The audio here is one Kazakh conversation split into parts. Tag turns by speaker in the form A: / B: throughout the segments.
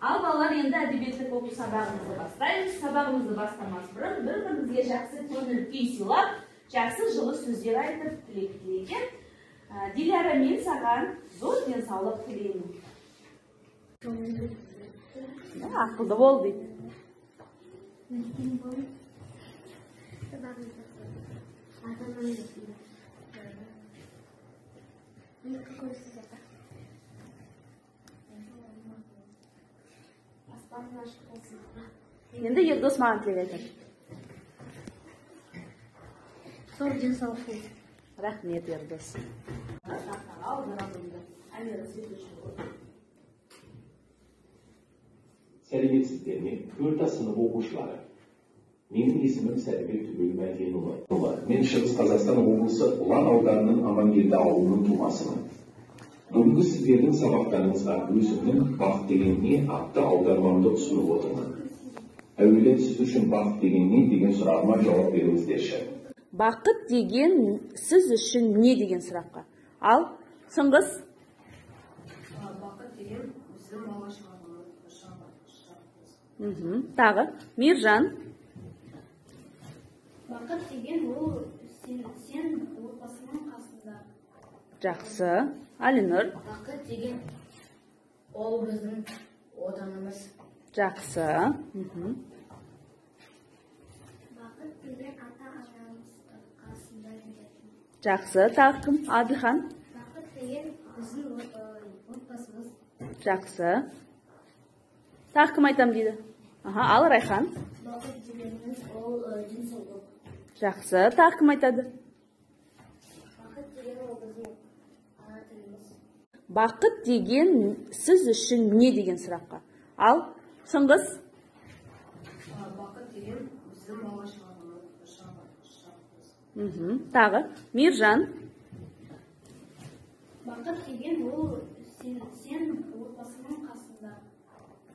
A: Ал балалар, енді әдебиеттік оқу сабағымызды бастаймыз. Сабағымызды бастамас бұрын бір-бірімізге жақсы көңіл күй сыйлап, жақсы жылы сөздер айтып тілеген. Диляра, мен саған зор денсаулық тілеймін. Ақылды бол дейді. Енді Ердос маған тілек айтады.
B: Зор денсаулық.
A: Рахмет, Ердос.
C: Сәлеметсіздерме, 4 сынып оқушылары. Менің есімім Сәлібек Түгел Мәденұлы. Мен Шығыс Қазақстан облысы Ұлан ауданының Амангелді ауылының тумасымын. Бүгінгі сіздердің сабақтарыңызға өзімнің «Бақыт деген не» атты аудармамды ұсынып отырмын. Әуелі сіз үшін бақыт деген не деген сұрағыма жауап беріңіздерші.
A: Бақыт деген сіз үшін не деген сұраққа? Ал, Сыңғыс?
B: Бақыт деген біздің бала
A: шығармалар. Тағы, Миржан?
B: Бақыт деген ол сен отбасының қасында.
A: Жақсы. Алинұр?
B: Бақыт деген ол біздің отанымыз.
A: Жақсы.
B: Бақыт деген ата-анамыз қасында жүретін.
A: Жақсы. Тағы кім? Абихан?
B: Бақыт деген біздің отбасымыз.
A: Жақсы. Тағы кім айтам дейді? Ал Райхан?
B: Бақыт дегеніміз ол денсаулық.
A: Жақсы. Тағы кім айтады?
B: Бақыт деген ол біздің ана тіліміз.
A: Бақыт деген сіз үшін не деген сұраққа? Ал, Сыңғыс?
B: Бақыт деген біздің бала шығармалар.
A: Тағы, Миржан?
B: Бақыт деген ол сен отбасының қасында.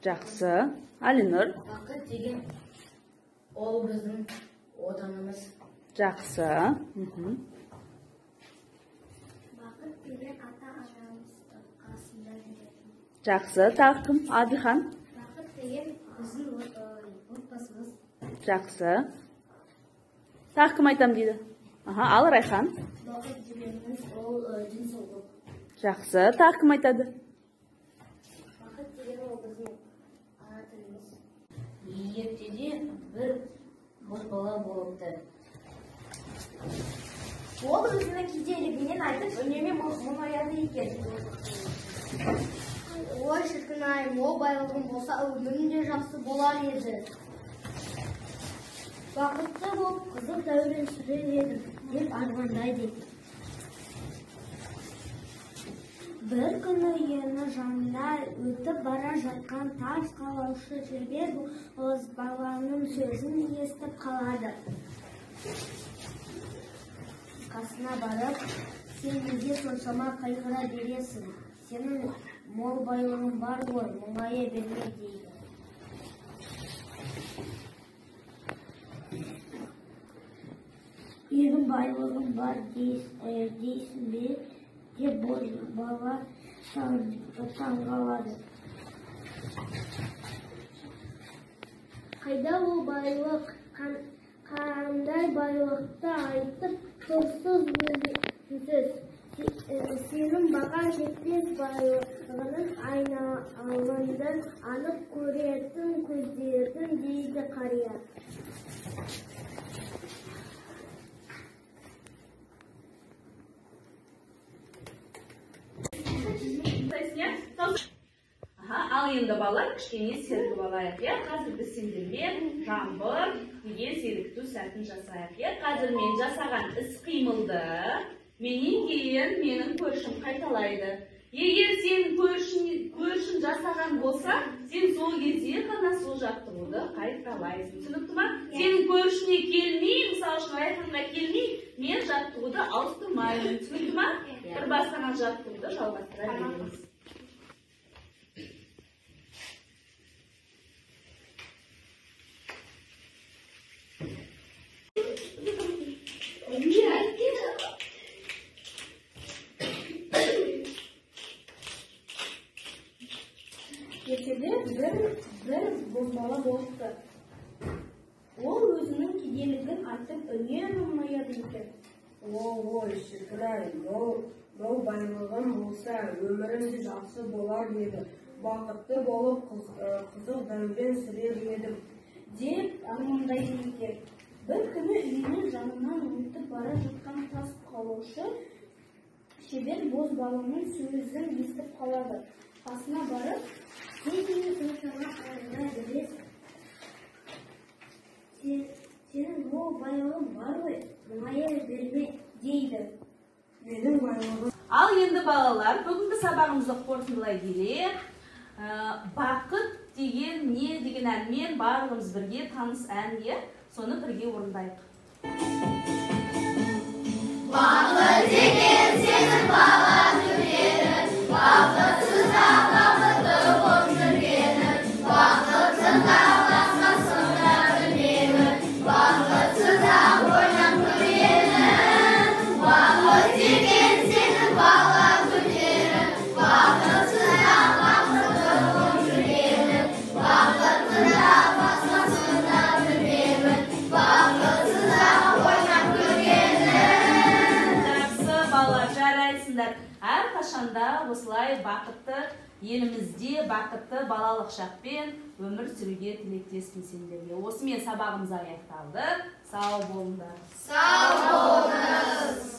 A: Жақсы. Алинұр?
B: Бақыт деген ол біздің отанымыз.
A: Жақсы.
B: Бақыт деген ата-анамыз қасында жүретін.
A: Жақсы. Тағы кім? Абихан?
B: Бақыт деген біздің отбасымыз.
A: Жақсы. Тағы кім айтам дейді? Ал Райхан?
B: Бақыт дегеніміз ол денсаулық.
A: Жақсы. Тағы кім айтады?
B: Бақыт деген ол біздің ана тіліміз. Ертеде бір бозбала болыпты.
D: Ол өзінің кедейлігінен айтып, үнемі мұңаяды екен.
B: Ой шіркін-ай, мол байлығым болса, өмірім де жақсы болар еді. Бақытты болып, қызық дәурен сүрер едім, деп армандайды. Бір күні ені жанына өтіп бара жатқан тас қалаушы жібер бозбаланың сөзін естіп қалады. Қасына барып, сен неге соншама қайғыра бересің? Сенің мол байлығың бар ғой, мұңая берме дейді. Менің байлығым бар дейсің бе? Деп бозбала таңғалады. Қайда ол байлық? Қандай байлықты айтып тұрсыз өзіңіз? Сенің баға жетпес байлығының айналымды анық көретін көздердің дейді қария.
A: Ал енді балалар, кішкене сергіп алайық. Қазір біз сендермен жаңбыр деген сергіту сәтін жасайық. Қазір мен жасаған іс-қимылды менен кейін менің көршім қайталайды. Егер сен көршін жасаған болса, сен сол кезде ғана сол жаттығуды қайталайсың. Түсінікті ма? Сенің көршіне келмей, мысалы үшін Райханға келмей, мен жаттығуды ауыстырмаймын. Түсінікті ма? Бір бастаған жаттығуды жалғастыра береміз.
B: кешеде бір бозбала болыпты. Ол өзінің кедейлігін айтып үнемі мұңаяды екен.
E: Ой, шіркін-ай, мол байлығым болса, өмірім де жақсы болар еді. Бақытты болып қызық дәурен сүрер едім
B: деп армандайды екен. Бір күні үйінің жанынан өтіп бара жатқан тас қалаушы шебер бозбаланың сөзін естіп қалады. Қасына барып, сен мені соншама қайғыра бересің. Сенің мол байлығың бар ғой, мұңая берме дейді.
E: Менің байлығым.
A: Ал енді балалар, бүгінгі сабағымызды қорытындылай келе, бақыт деген не деген әнмен барлығымыз бірге таныс ән, соны бірге орындайық.
F: Бақыт деген сенің бала жүргенің, бақытсызда бақытты боп жүргенің, бақытсызда басқасында білмегің, бақытсызда ойнап күлгенің. Бақыт деген сенің бала күндерің, бақытсызда бақытты боп жүргенің, бақытсызда басқасында білмегің, бақытсызда ойнап күлгенің.
A: Жақсы балалар, жарайсыңдар. Әрқашанда осылай бақытты елімізде бақытты балалық шақпен өмір сүруге тілектеспін сендерге. Осымен сабағымыз аяқталды. Сау болыңдар.
F: Сау болыңыз.